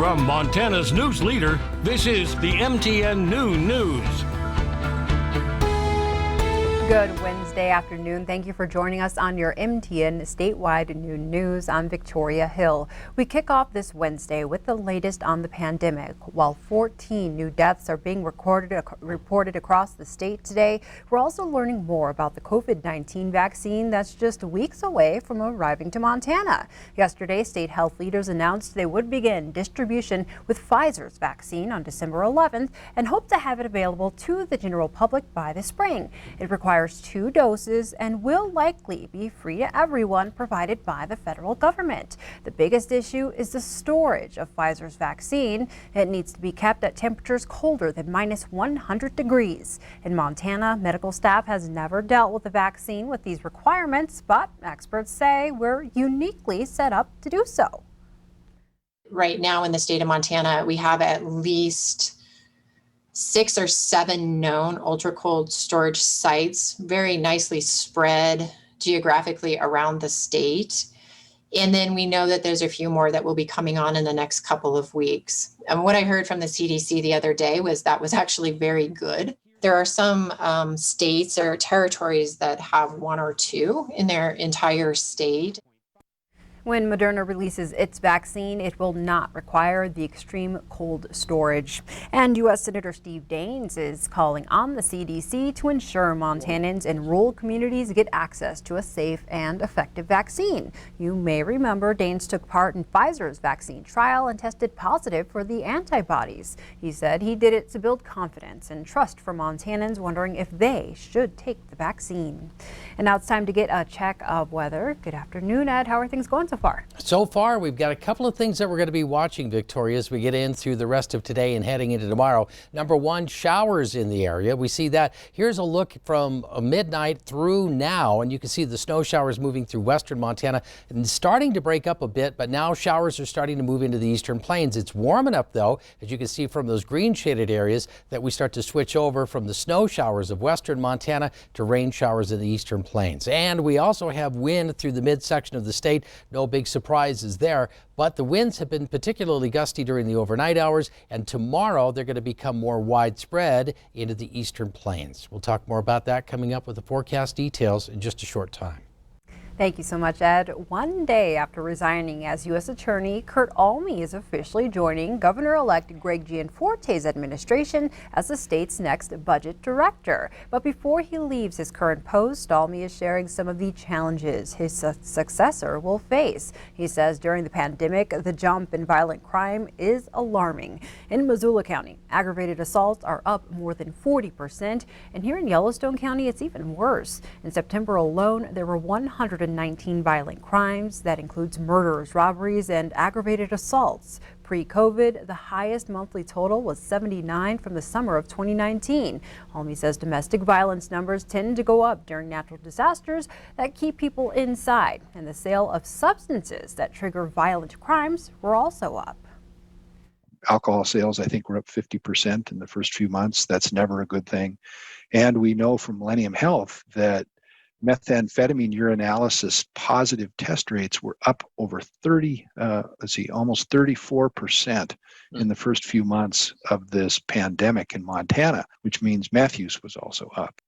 From Montana's news leader, this is the MTN Noon News. Good Wednesday afternoon. Thank you for joining us on your MTN Statewide Noon News. I'm Victoria Hill. We kick off this Wednesday with the latest on the pandemic. While 14 new deaths are being reported across the state today, we're also learning more about the COVID-19 vaccine that's just weeks away from arriving to Montana. Yesterday, state health leaders announced they would begin distribution with Pfizer's vaccine on December 11th and hope to have it available to the general public by the spring. It requires 2 doses and will likely be free to everyone, provided by the federal government. The biggest issue is the storage of Pfizer's vaccine. It needs to be kept at temperatures colder than -100 degrees. In Montana, medical staff has never dealt with the vaccine with these requirements, but experts say we're uniquely set up to do so. Right now in the state of Montana, we have at least 6 or 7 known ultra cold storage sites, very nicely spread geographically around the state. And then we know that there's a few more that will be coming on in the next couple of weeks. And what I heard from the CDC the other day was that was actually very good. There are some states or territories that have 1 or 2 in their entire state. When Moderna releases its vaccine, it will not require the extreme cold storage. And U.S. Senator Steve Daines is calling on the CDC to ensure Montanans and rural communities get access to a safe and effective vaccine. You may remember Daines took part in Pfizer's vaccine trial and tested positive for the antibodies. He said he did it to build confidence and trust for Montanans wondering if they should take the vaccine. And now it's time to get a check of weather. Good afternoon, Ed. How are things going so far? So far, we've got a couple of things that we're going to be watching, Victoria, as we get in through the rest of today and heading into tomorrow. Number one, showers in the area. We see that. Here's a look from midnight through now, and you can see the snow showers moving through western Montana and starting to break up a bit, but now showers are starting to move into the eastern plains. It's warm enough, though, as you can see from those green shaded areas, that we start to switch over from the snow showers of western Montana to rain showers in the eastern plains. And we also have wind through the midsection of the state. No big surprises there, but the winds have been particularly gusty during the overnight hours, and tomorrow they're going to become more widespread into the eastern plains. We'll talk more about that coming up with the forecast details in just a short time. Thank you so much, Ed. One day after resigning as U.S. Attorney, Kurt Alme is officially joining Governor-elect Greg Gianforte's administration as the state's next budget director. But before he leaves his current post, Alme is sharing some of the challenges his successor will face. He says during the pandemic, the jump in violent crime is alarming. In Missoula County, aggravated assaults are up more than 40%, and here in Yellowstone County, it's even worse. In September alone, there were 119 violent crimes. That includes murders, robberies, and aggravated assaults. Pre-COVID, the highest monthly total was 79 from the summer of 2019. Alme says domestic violence numbers tend to go up during natural disasters that keep people inside, and the sale of substances that trigger violent crimes were also up. Alcohol sales, I think, were up 50% in the first few months. That's never a good thing. And we know from Millennium Health that methamphetamine urinalysis positive test rates were up over almost 34% in the first few months of this pandemic in Montana, which means meth use was also up.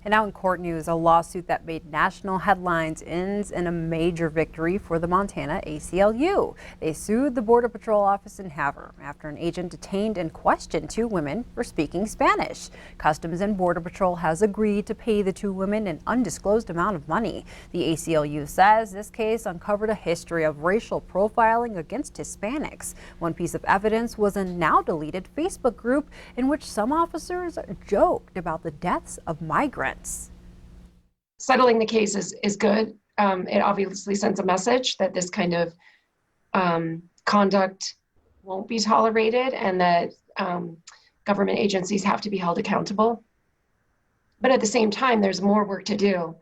And now in court news, a lawsuit that made national headlines ends in a major victory for the Montana ACLU. They sued the Border Patrol office in Havre after an agent detained and questioned 2 women for speaking Spanish. Customs and Border Patrol has agreed to pay the 2 women an undisclosed amount of money. The ACLU says this case uncovered a history of racial profiling against Hispanics. One piece of evidence was a now deleted Facebook group in which some officers joked about the deaths of migrants. Settling the case is good. It obviously sends a message that this kind of conduct won't be tolerated and that government agencies have to be held accountable. But at the same time, there's more work to do.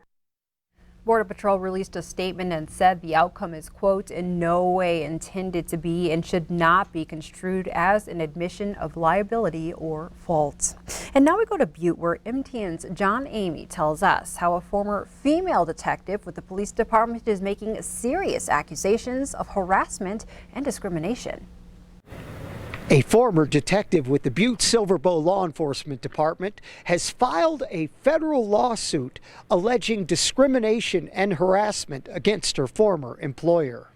Border Patrol released a statement and said the outcome is, quote, in no way intended to be and should not be construed as an admission of liability or fault. And now we go to Butte, where MTN's John Amy tells us how a former female detective with the police department is making serious accusations of harassment and discrimination. A former detective with the Butte Silver Bow Law Enforcement Department has filed a federal lawsuit alleging discrimination and harassment against her former employer.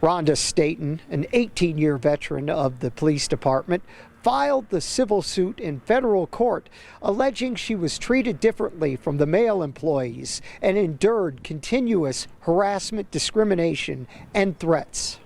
Rhonda Staten, an 18-year veteran of the police department, filed the civil suit in federal court alleging she was treated differently from the male employees and endured continuous harassment, discrimination, and threats.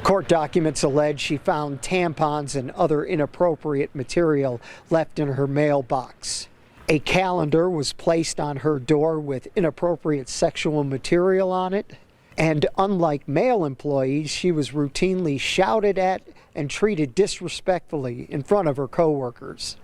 Court documents allege she found tampons and other inappropriate material left in her mailbox. A calendar was placed on her door with inappropriate sexual material on it. And unlike male employees, she was routinely shouted at and treated disrespectfully in front of her coworkers.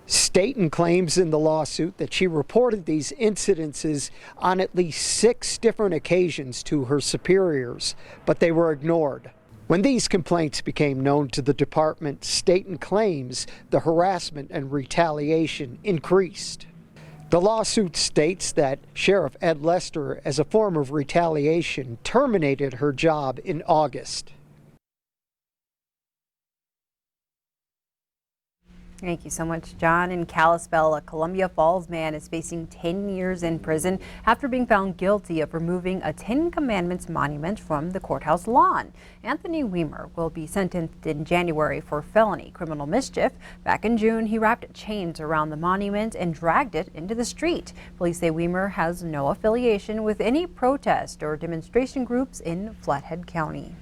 Staten claims in the lawsuit that she reported these incidences on at least 6 different occasions to her superiors, but they were ignored. When these complaints became known to the department, Staten claims the harassment and retaliation increased. The lawsuit states that Sheriff Ed Lester, as a form of retaliation, terminated her job in August. Thank you so much, John. In Kalispell, a Columbia Falls man is facing 10 years in prison after being found guilty of removing a 10 Commandments monument from the courthouse lawn. Anthony Weimer will be sentenced in January for felony criminal mischief. Back in June, he wrapped chains around the monument and dragged it into the street. Police say Weimer has no affiliation with any protest or demonstration groups in Flathead County.